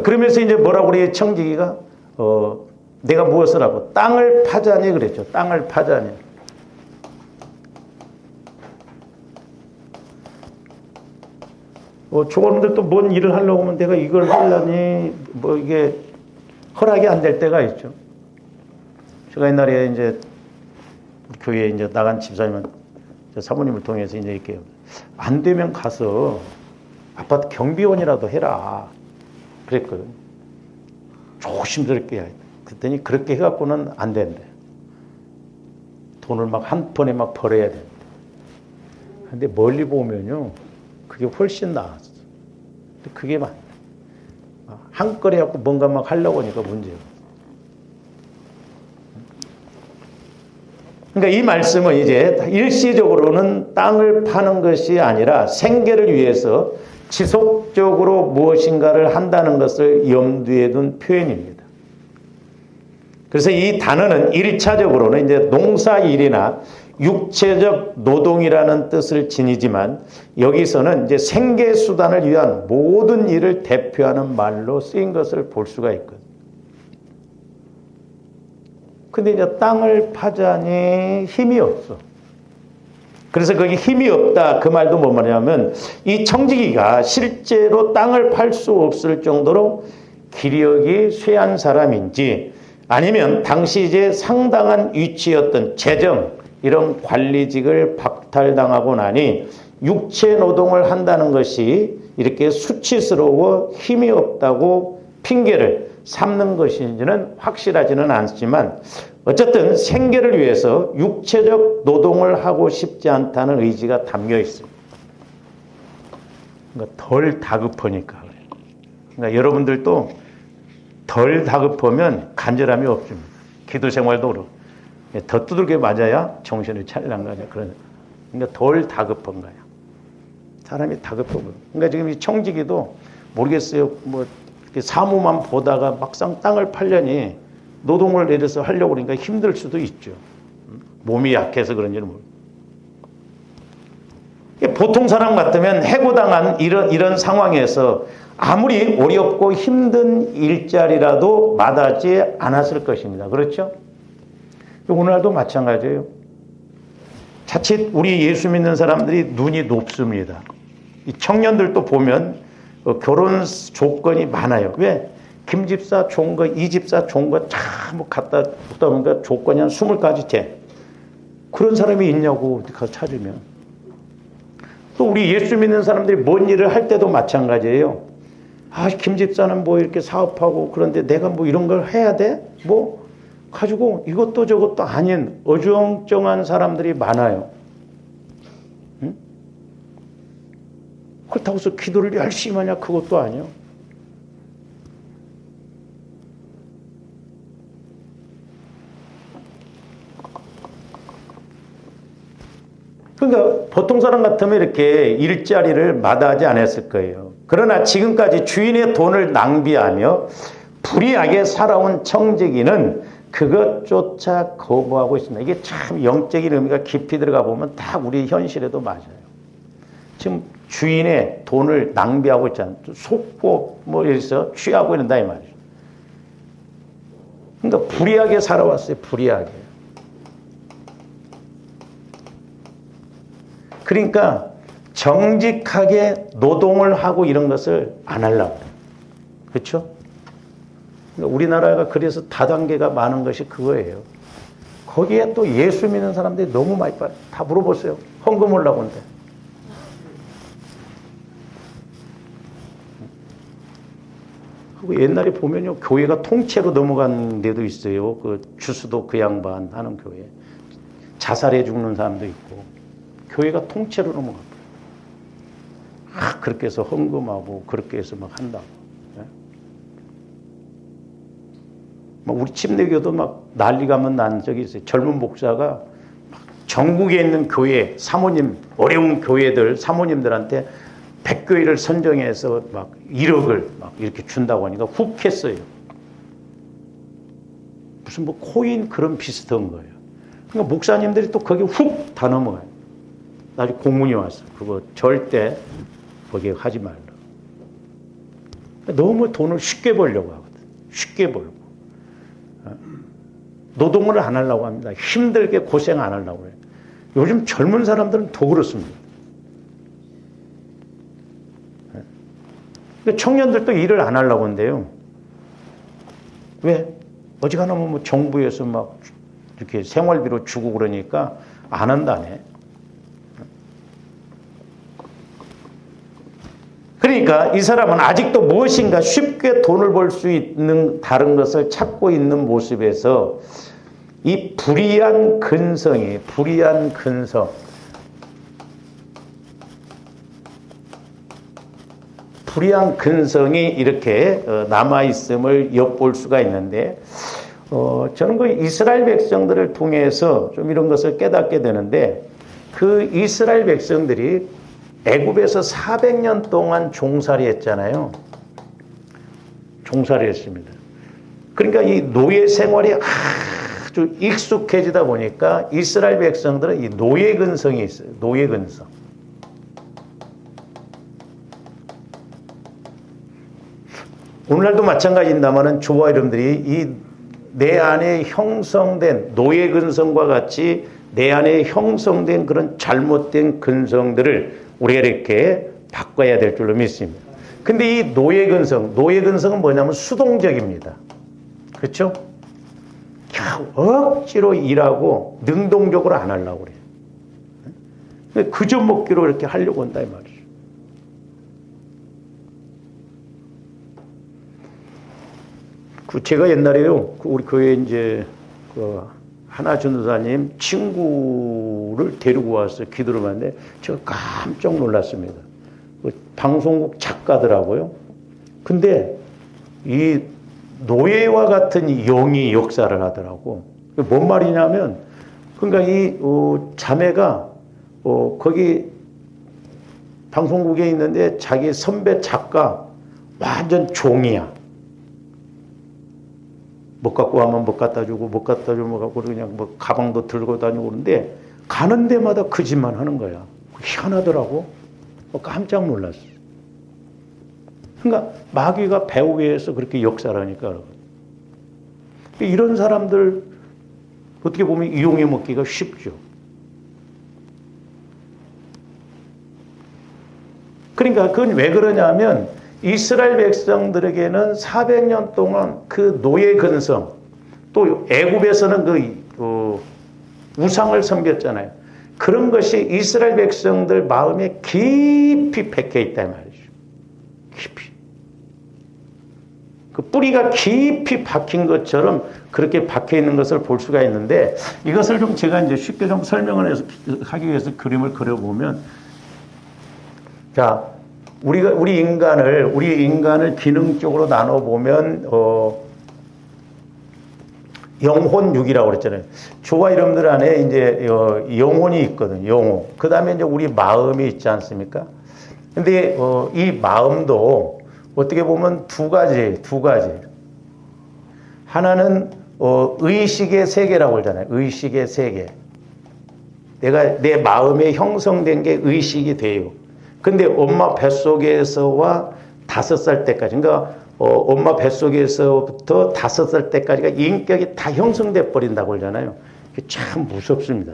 Speaker 1: 그러면서 이제 뭐라고 그래요? 청지기가 내가 무엇을 하고 땅을 파자니 그랬죠. 땅을 파자니. 저거는 또 뭔 일을 하려고 하면 내가 이걸 하려니 뭐 이게 허락이 안 될 때가 있죠. 제가 옛날에 이제 교회에 이제 나간 집사님은 사모님을 통해서 이제 이렇게 안 되면 가서 아파트 경비원이라도 해라. 그랬거든. 조심스럽게 해야 돼. 그랬더니 그렇게 해갖고는 안 된대. 돈을 막 한 번에 막 벌어야 돼. 근데 멀리 보면요, 그게 훨씬 나았어. 근데 그게 맞네. 한꺼번에 해갖고 뭔가 막 하려고 하니까 문제예요. 그러니까 이 말씀은 이제 일시적으로는 땅을 파는 것이 아니라 생계를 위해서 지속적으로 무엇인가를 한다는 것을 염두에 둔 표현입니다. 그래서 이 단어는 1차적으로는 이제 농사일이나 육체적 노동이라는 뜻을 지니지만 여기서는 이제 생계수단을 위한 모든 일을 대표하는 말로 쓰인 것을 볼 수가 있거든요. 근데 이제 땅을 파자니 힘이 없어. 그래서 거기 힘이 없다 그 말도 뭐 말이냐면 이 청지기가 실제로 땅을 팔 수 없을 정도로 기력이 쇠한 사람인지 아니면 당시 이제 상당한 위치였던 재정 이런 관리직을 박탈당하고 나니 육체 노동을 한다는 것이 이렇게 수치스러워 힘이 없다고 핑계를 삼는 것인지는 확실하지는 않지만 어쨌든 생계를 위해서 육체적 노동을 하고 싶지 않다는 의지가 담겨 있습니다. 그러니까 덜 다급하니까 그래요. 그러니까 여러분들도 덜 다급하면 간절함이 없습니다. 기도 생활도 그렇고 더 두들겨 맞아야 정신을 차리는 거냐. 그러니까 덜 다급한 거야. 사람이 다급하고. 그러니까 지금 이 청지기도 모르겠어요. 뭐 사무만 보다가 막상 땅을 팔려니 노동을 내려서 하려고 그러니까 힘들 수도 있죠. 몸이 약해서 그런지는 모르겠어요. 보통 사람 같으면 해고당한 이런 상황에서 아무리 어렵고 힘든 일자리라도 마다하지 않았을 것입니다. 그렇죠? 오늘날도 마찬가지예요. 자칫 우리 예수 믿는 사람들이 눈이 높습니다. 이 청년들도 보면 결혼 조건이 많아요. 왜? 김 집사 좋은 거, 이 집사 좋은 거 참 갖다 줬다 보니까 조건이 한 20가지째. 그런 사람이 있냐고 가서 찾으면. 또 우리 예수 믿는 사람들이 뭔 일을 할 때도 마찬가지예요. 김 집사는 뭐 이렇게 사업하고 그런데 내가 뭐 이런 걸 해야 돼? 뭐 가지고 이것도 저것도 아닌 어정쩡한 사람들이 많아요. 응? 그렇다고 해서 기도를 열심히 하냐? 그것도 아니요. 그러니까 보통 사람 같으면 이렇게 일자리를 마다하지 않았을 거예요. 그러나 지금까지 주인의 돈을 낭비하며 불의하게 살아온 청지기는 그것조차 거부하고 있습니다. 이게 참 영적인 의미가 깊이 들어가 보면 다 우리 현실에도 맞아요. 지금 주인의 돈을 낭비하고 있잖아요. 속고 뭐 이래서 취하고 있는다 이 말이죠. 그러니까 불의하게 살아왔어요. 불의하게. 그러니까 정직하게 노동을 하고 이런 것을 안 하려고 해요. 그렇죠? 그러니까 우리나라가 그래서 다단계가 많은 것이 그거예요. 거기에 또 예수 믿는 사람들이 너무 많이 빠져. 다 물어보세요. 헌금 올라고 한대. 그리고 옛날에 보면요. 교회가 통째로 넘어간 데도 있어요. 그 주수도 그 양반 하는 교회. 자살해 죽는 사람도 있고. 교회가 통째로 넘어갔고. 그렇게 해서 헌금하고 그렇게 해서 막 한다고. 우리 침례교도 막 난리가 한번 난 적이 있어요. 젊은 목사가 전국에 있는 교회, 사모님, 어려운 교회들, 사모님들한테 100교회를 선정해서 막 1억을 막 이렇게 준다고 하니까 훅 했어요. 무슨 뭐 코인 그런 비슷한 거예요. 그러니까 목사님들이 또 거기 훅 다 넘어가요. 나중에 공문이 왔어. 그거 절대 거기에 하지 말라. 너무 돈을 쉽게 벌려고 하거든. 쉽게 벌고. 노동을 안 하려고 합니다. 힘들게 고생 안 하려고 해요. 요즘 젊은 사람들은 더 그렇습니다. 청년들도 일을 안 하려고 한대요. 왜? 어지간하면 뭐 정부에서 막 이렇게 생활비로 주고 그러니까 안 한다네. 그러니까 이 사람은 아직도 무엇인가 쉽게 돈을 벌 수 있는 다른 것을 찾고 있는 모습에서 이 불의한 근성이 이렇게 남아있음을 엿볼 수가 있는데 저는 그 이스라엘 백성들을 통해서 좀 이런 것을 깨닫게 되는데 그 이스라엘 백성들이 애굽에서 400년 동안 종살이 했잖아요. 종살이 했습니다. 그러니까 이 노예 생활이 아주 익숙해지다 보니까 이스라엘 백성들은 이 노예 근성이 있어요. 노예 근성. 오늘날도 마찬가지입니다만은 주와 여러분들이 이 내 안에 형성된 노예 근성과 같이 내 안에 형성된 그런 잘못된 근성들을 우리가 이렇게 바꿔야 될 줄로 믿습니다. 근데 이 노예 근성은 뭐냐면 수동적입니다. 그렇죠? 억지로 일하고 능동적으로 안 하려고 그래요. 그저 먹기로 이렇게 하려고 한다 이 말이죠. 제가 옛날에요, 우리 교회 이제 하나 전도사님 친구를 데리고 와서 기도를 하는데 제가 깜짝 놀랐습니다. 방송국 작가더라고요. 근데 이 노예와 같은 영이 역사를 하더라고. 뭔 말이냐면, 그러니까 이 자매가 거기 방송국에 있는데 자기 선배 작가 완전 종이야. 못 갖고 가면 못 갖다 주고, 못 갖다 주면 갖고 그냥 뭐 가방도 들고 다니고 그러는데 가는 데마다 그 짓만 하는 거야. 희한하더라고. 깜짝 놀랐어. 그러니까 마귀가 배우기 위해서 그렇게 역사를 하니까. 이런 사람들 어떻게 보면 이용해 먹기가 쉽죠. 그러니까 그건 왜 그러냐면 이스라엘 백성들에게는 400년 동안 그 노예 근성, 또 애굽에서는 그 우상을 섬겼잖아요. 그런 것이 이스라엘 백성들 마음에 깊이 박혀 있다 말이죠. 깊이. 그 뿌리가 깊이 박힌 것처럼 그렇게 박혀 있는 것을 볼 수가 있는데, 이것을 좀 제가 이제 쉽게 좀 설명을 해서 하기 위해서 그림을 그려보면, 자, 우리 인간을 기능적으로 나눠보면, 영혼 육이라고 그랬잖아요. 저와 여러분들 안에 이제 영혼이 있거든요. 영혼. 그 다음에 이제 우리 마음이 있지 않습니까? 근데 이 마음도 어떻게 보면 두 가지. 하나는 의식의 세계라고 그러잖아요. 의식의 세계. 내 마음에 형성된 게 의식이 돼요. 근데 엄마 뱃속에서와 5살 때까지, 그러니까 엄마 뱃속에서부터 5살 때까지가 인격이 다 형성돼 버린다고 그러잖아요. 그게 참 무섭습니다.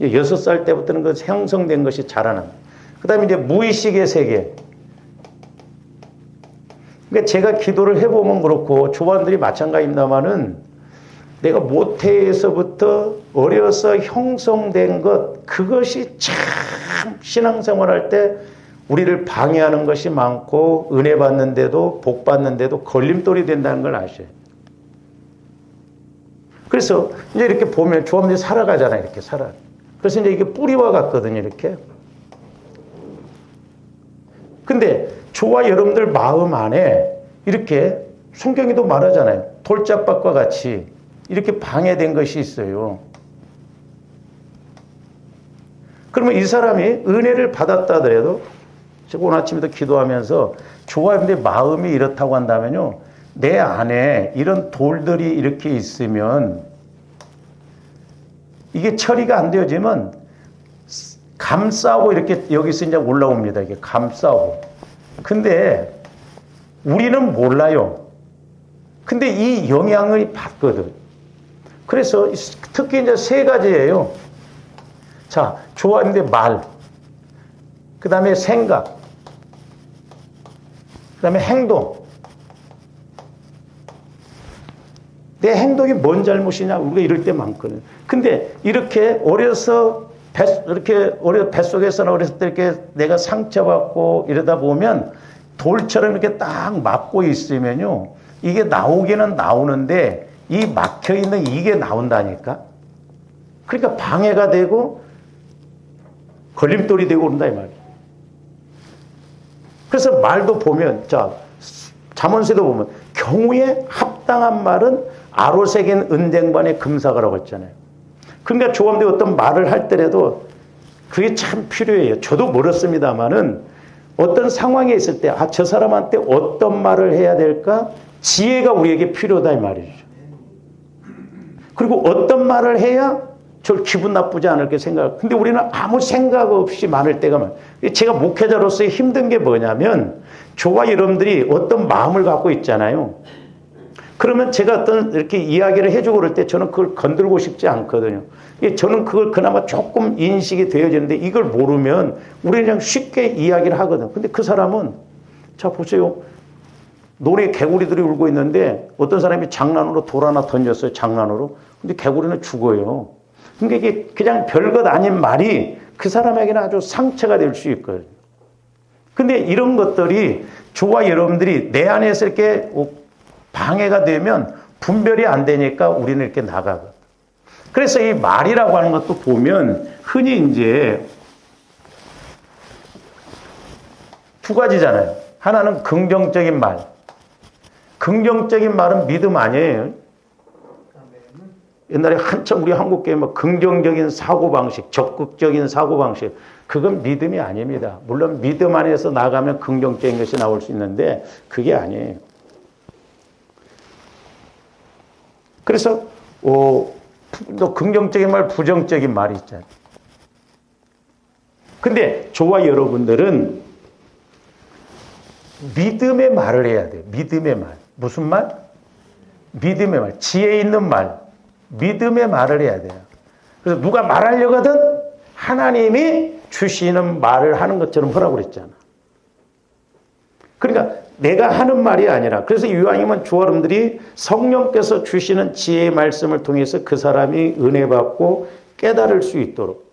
Speaker 1: 6살 때부터는 그 형성된 것이 자라납니다. 그 다음에 이제 무의식의 세계. 그러니까 제가 기도를 해보면 그렇고, 조반들이 마찬가지입니다만은, 내가 모태에서부터 어려서 형성된 것, 그것이 참 신앙생활 할 때 우리를 방해하는 것이 많고, 은혜 받는데도, 복 받는데도 걸림돌이 된다는 걸 아셔요. 그래서 이제 이렇게 보면 조합들이 살아가잖아요. 이렇게 살아. 그래서 이제 이게 뿌리와 같거든요. 이렇게. 근데 저와 여러분들 마음 안에 이렇게 성경에도 말하잖아요. 돌짝밭과 같이 이렇게 방해된 것이 있어요. 그러면 이 사람이 은혜를 받았다 하더라도, 제가 오늘 아침에도 기도하면서 저와 여러분들 마음이 이렇다고 한다면요, 내 안에 이런 돌들이 이렇게 있으면 이게 처리가 안 되어지면 감싸고 이렇게 여기서 이제 올라옵니다. 이게 감싸고. 근데 우리는 몰라요. 근데 이 영향을 받거든. 그래서 특히 이제 3가지예요. 자, 좋아하는데 말, 그 다음에 생각, 그 다음에 행동. 내 행동이 뭔 잘못이냐, 우리가 이럴 때 많거든. 근데 이렇게 뱃속에서나 어렸을 때 이렇게 내가 상처받고 이러다 보면 돌처럼 이렇게 딱 막고 있으면요, 이게 나오기는 나오는데 이 막혀있는 이게 나온다니까. 그러니까 방해가 되고 걸림돌이 되고 그런다 이 말이에요. 그래서 말도 보면, 자, 잠언서도 보면 경우에 합당한 말은 아로새긴 은쟁반의 금사가라고 했잖아요. 그러니까 조감대 어떤 말을 할 때라도 그게 참 필요해요. 저도 모르겠습니다만은 어떤 상황에 있을 때, 저 사람한테 어떤 말을 해야 될까? 지혜가 우리에게 필요하다 이 말이죠. 그리고 어떤 말을 해야 저 기분 나쁘지 않을까 생각. 근데 우리는 아무 생각 없이 많을 때가 많아요. 제가 목회자로서 힘든 게 뭐냐면, 저와 여러분들이 어떤 마음을 갖고 있잖아요. 그러면 제가 어떤 이렇게 이야기를 해주고 그럴 때 저는 그걸 건들고 싶지 않거든요. 저는 그걸 그나마 조금 인식이 되어지는데, 이걸 모르면 우리는 그냥 쉽게 이야기를 하거든. 근데 그 사람은, 자, 보세요. 논에 개구리들이 울고 있는데 어떤 사람이 장난으로 돌 하나 던졌어요. 장난으로. 근데 개구리는 죽어요. 그러니까 이게 그냥 별것 아닌 말이 그 사람에게는 아주 상처가 될 수 있거든요. 근데 이런 것들이 저와 여러분들이 내 안에서 이렇게 방해가 되면 분별이 안 되니까 우리는 이렇게 나가고. 그래서 이 말이라고 하는 것도 보면 흔히 이제 2가지잖아요. 하나는 긍정적인 말. 긍정적인 말은 믿음 아니에요. 옛날에 한참 우리 한국교회 뭐 긍정적인 사고방식, 적극적인 사고방식, 그건 믿음이 아닙니다. 물론 믿음 안에서 나가면 긍정적인 것이 나올 수 있는데 그게 아니에요. 그래서 또 긍정적인 말, 부정적인 말이 있잖아요. 근데 저와 여러분들은 믿음의 말을 해야 돼요. 믿음의 말. 무슨 말? 믿음의 말. 지혜 있는 말. 믿음의 말을 해야 돼요. 그래서 누가 말하려거든 하나님이 주시는 말을 하는 것처럼 하라고 그랬잖아. 그러니까 내가 하는 말이 아니라, 그래서 이왕이면 조아름들이 성령께서 주시는 지혜의 말씀을 통해서 그 사람이 은혜 받고 깨달을 수 있도록.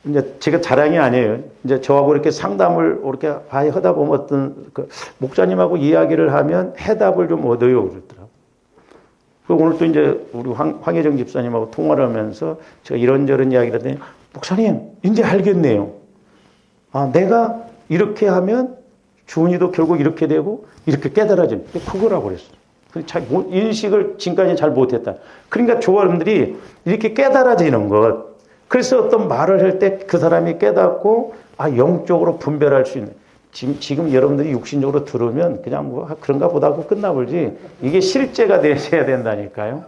Speaker 1: 이제 제가 자랑이 아니에요. 이제 저하고 이렇게 상담을 이렇게 하다 보면 어떤 목사님하고 이야기를 하면 해답을 좀 얻어요, 그러더라고요. 오늘 또 이제 우리 황혜정 집사님하고 통화를 하면서 제가 이런저런 이야기를 했더니, 목사님, 이제 알겠네요. 아, 내가 이렇게 하면 주은이도 결국 이렇게 되고 이렇게 깨달아지는, 그거라고 그랬어요. 잘 인식을 지금까지 잘 못했다. 그러니까 조아름들이 이렇게 깨달아지는 것. 그래서 어떤 말을 할 때 그 사람이 깨닫고, 아, 영적으로 분별할 수 있는. 지금 여러분들이 육신적으로 들으면 그냥 뭐 그런가 보다 하고 끝나버리지, 이게 실제가 되셔야 된다니까요.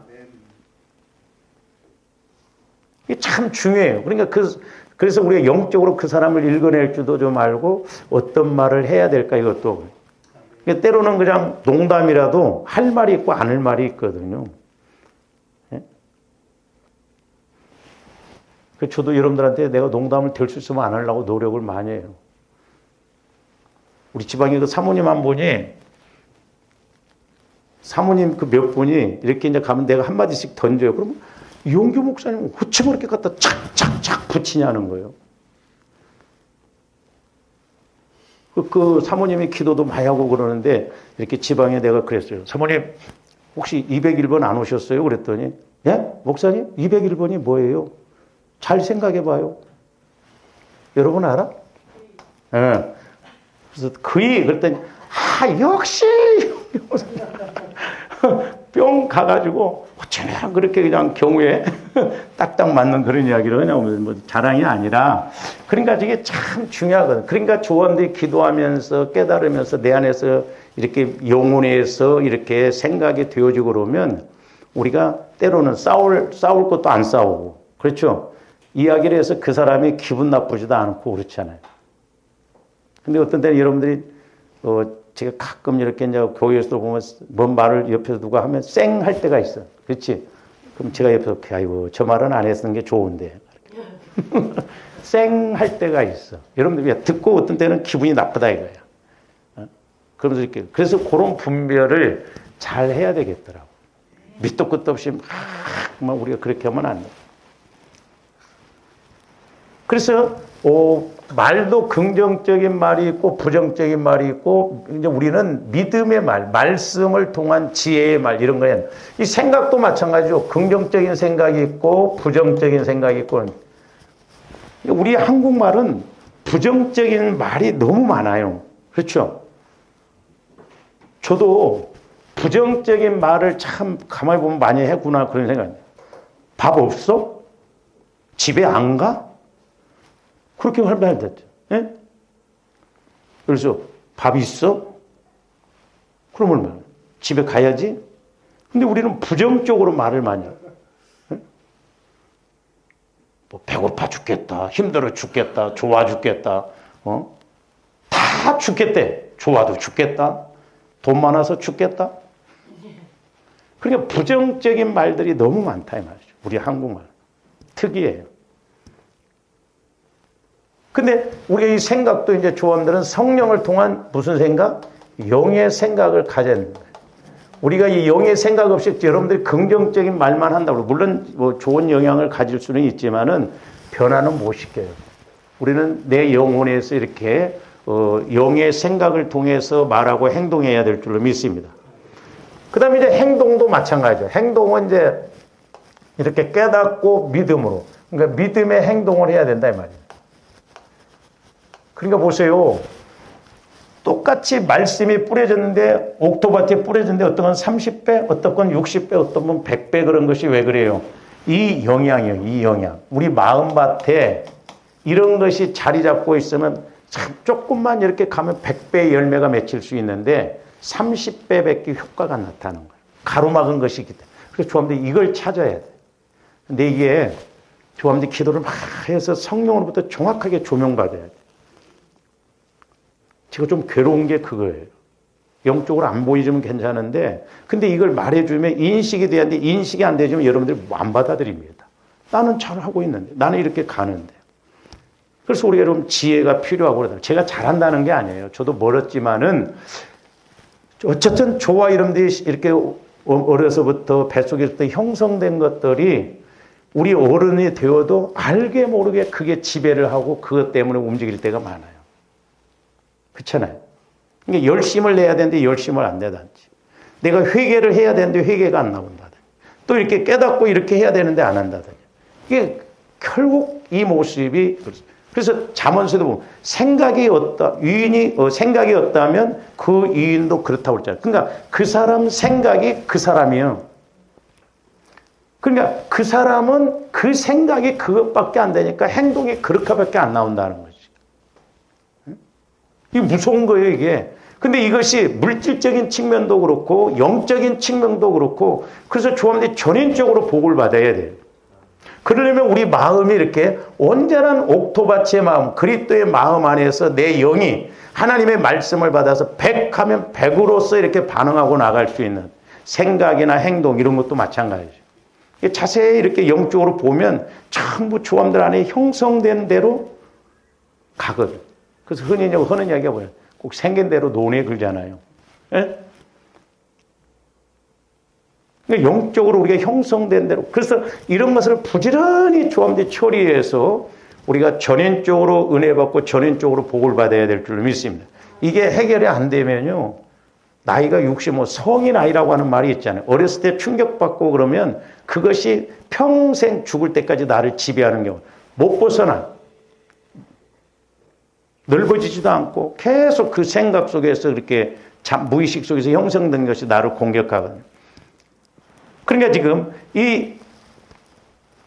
Speaker 1: 이게 참 중요해요. 그러니까 그래서 우리가 영적으로 그 사람을 읽어낼 줄도 좀 알고 어떤 말을 해야 될까, 이것도. 그러니까 때로는 그냥 농담이라도 할 말이 있고 안 할 말이 있거든요. 저도 여러분들한테 내가 농담을 될 수 있으면 안 하려고 노력을 많이 해요. 우리 지방에 그 사모님 한 분이, 사모님 그 몇 분이 이렇게 이제 가면 내가 한마디씩 던져요. 그러면 이용규 목사님은 어찌 그렇게 갖다 착착착 붙이냐는 거예요. 그 사모님이 기도도 많이 하고 그러는데, 이렇게 지방에 내가 그랬어요. 사모님, 혹시 201번 안 오셨어요? 그랬더니, 예? 목사님, 201번이 뭐예요? 잘 생각해 봐요. 여러분 알아? 예. 그래서 그랬더니, 아, 역시! 뿅 가가지고, 어쩌면 그렇게 그냥 경우에 딱딱 맞는 그런 이야기를 그냥 뭐 자랑이 아니라, 그러니까 이게 참 중요하거든. 그러니까 조언들이 기도하면서 깨달으면서 내 안에서 이렇게 영혼에서 이렇게 생각이 되어지고 그러면 우리가 때로는 싸울 것도 안 싸우고, 그렇죠? 이야기를 해서 그 사람이 기분 나쁘지도 않고 그렇잖아요. 근데 어떤 때는 여러분들이, 제가 가끔 이렇게 이제 교회에서도 보면 뭔 말을 옆에서 누가 하면 쌩 할 때가 있어. 그렇지? 그럼 제가 옆에서, 아이고, 저 말은 안 했는 게 좋은데. 쌩 할 때가 있어. 여러분들이 듣고 어떤 때는 기분이 나쁘다 이거야. 그러면서 이렇게. 그래서 그런 분별을 잘 해야 되겠더라고. 밑도 끝도 없이 막 우리가 그렇게 하면 안 돼. 그래서 말도 긍정적인 말이 있고 부정적인 말이 있고, 이제 우리는 믿음의 말, 말씀을 통한 지혜의 말, 이런 거예요. 이 생각도 마찬가지죠. 긍정적인 생각이 있고 부정적인 생각이 있고. 우리 한국말은 부정적인 말이 너무 많아요. 그렇죠? 저도 부정적인 말을 참 가만히 보면 많이 했구나, 그런 생각이에요. 밥 없어? 집에 안 가? 그렇게 할 말 됐죠. 예? 그래서 밥 있어? 그럼 얼마나? 집에 가야지? 근데 우리는 부정적으로 말을 많이 해요. 예? 뭐 배고파 죽겠다, 힘들어 죽겠다, 좋아 죽겠다, 다 죽겠대. 좋아도 죽겠다, 돈 많아서 죽겠다. 그러니까 부정적인 말들이 너무 많다 이 말이죠. 우리 한국말 특이해요. 근데 우리가 이 생각도 이제 조언들은 성령을 통한 무슨 생각? 영의 생각을 가져야 된다. 우리가 이 영의 생각 없이 여러분들이 긍정적인 말만 한다고, 물론 뭐 좋은 영향을 가질 수는 있지만은 변화는 못 시켜요. 우리는 내 영혼에서 이렇게 영의 생각을 통해서 말하고 행동해야 될 줄로 믿습니다. 그 다음에 이제 행동도 마찬가지죠. 행동은 이제 이렇게 깨닫고 믿음으로, 그러니까 믿음의 행동을 해야 된다 이 말이에요. 그러니까 보세요. 똑같이 말씀이 뿌려졌는데, 옥토밭에 뿌려졌는데 어떤 건 30배, 어떤 건 60배, 어떤 건 100배 그런 것이 왜 그래요? 이 영향이에요, 이 영향. 우리 마음밭에 이런 것이 자리 잡고 있으면 참 조금만 이렇게 가면 100배의 열매가 맺힐 수 있는데 30배밖에 효과가 나타나는 거예요. 가로막은 것이기 때문에. 그래서 조합들이 이걸 찾아야 돼. 근데 이게 조합들이 기도를 막 해서 성령으로부터 정확하게 조명받아야 돼. 제가 좀 괴로운 게 그거예요. 영적으로 안 보여주면 괜찮은데, 근데 이걸 말해주면 인식이 돼야 하는데, 인식이 안 되면 여러분들이 안 받아들입니다. 나는 잘하고 있는데, 나는 이렇게 가는데. 그래서 우리가 여러분 지혜가 필요하고 그러다. 제가 잘한다는 게 아니에요. 저도 멀었지만은 어쨌든 저와 여러분들이 이렇게 어려서부터 뱃속에서부터 형성된 것들이 우리 어른이 되어도 알게 모르게 그게 지배를 하고 그것 때문에 움직일 때가 많아요. 그렇잖아요. 그러니까 열심을 내야 되는데 열심을 안 내다든지, 내가 회개를 해야 되는데 회개가 안 나온다든지, 또 이렇게 깨닫고 이렇게 해야 되는데 안 한다든지. 이게 결국 이 모습이, 그래서 잠언서도 보면 생각이 없다, 생각이 없다면 그 유인도 그렇다고 그랬잖아요. 그러니까 그 사람 생각이 그 사람이에요. 그러니까 그 사람은 그 생각이 그것밖에 안 되니까 행동이 그렇게밖에 안 나온다는 거지. 이게 무서운 거예요, 이게. 근데 이것이 물질적인 측면도 그렇고 영적인 측면도 그렇고, 그래서 조합원들이 전인적으로 복을 받아야 돼요. 그러려면 우리 마음이 이렇게 온전한 옥토바치의 마음, 그리스도의 마음 안에서 내 영이 하나님의 말씀을 받아서 100하면 100으로서 이렇게 반응하고 나갈 수 있는 생각이나 행동, 이런 것도 마찬가지죠. 자세히 이렇게 영적으로 보면 전부 조함들 안에 형성된 대로 가거든. 그래서 흔히 하는 이야기가 뭐예요? 꼭 생긴 대로 논에 걸잖아요. 예? 그러니까 영적으로 우리가 형성된 대로. 그래서 이런 것을 부지런히 조함들 처리해서 우리가 전인적으로 은혜 받고 전인적으로 복을 받아야 될 줄 믿습니다. 이게 해결이 안 되면요, 나이가 65, 성인 아이라고 하는 말이 있잖아요. 어렸을 때 충격받고 그러면 그것이 평생 죽을 때까지 나를 지배하는 경우 못 벗어나. 넓어지지도 않고 계속 그 생각 속에서 이렇게 무의식 속에서 형성된 것이 나를 공격하거든요. 그러니까 지금 이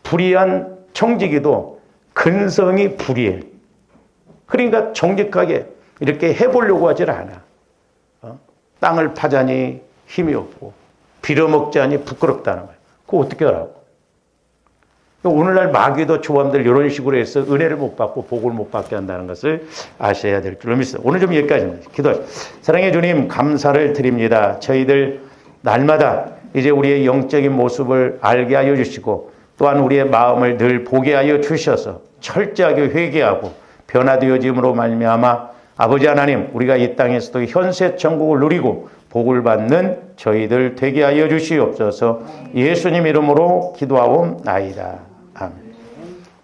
Speaker 1: 불의한 청지기도 근성이 불의해. 그러니까 정직하게 이렇게 해보려고 하질 않아. 땅을 파자니 힘이 없고 빌어먹자니 부끄럽다는 거예요. 그거 어떻게 하라고? 오늘날 마귀도 조함들 이런 식으로 해서 은혜를 못 받고 복을 못 받게 한다는 것을 아셔야 될 줄로 믿습니다. 오늘 좀 여기까지입니다. 기도하십시오. 사랑의 주님, 감사를 드립니다. 저희들 날마다 이제 우리의 영적인 모습을 알게 하여 주시고, 또한 우리의 마음을 늘 보게 하여 주셔서 철저하게 회개하고 변화되어짐으로 말미암아 아버지 하나님, 우리가 이 땅에서도 현세 천국을 누리고 복을 받는 저희들 되게 하여 주시옵소서. 예수님 이름으로 기도하옵나이다.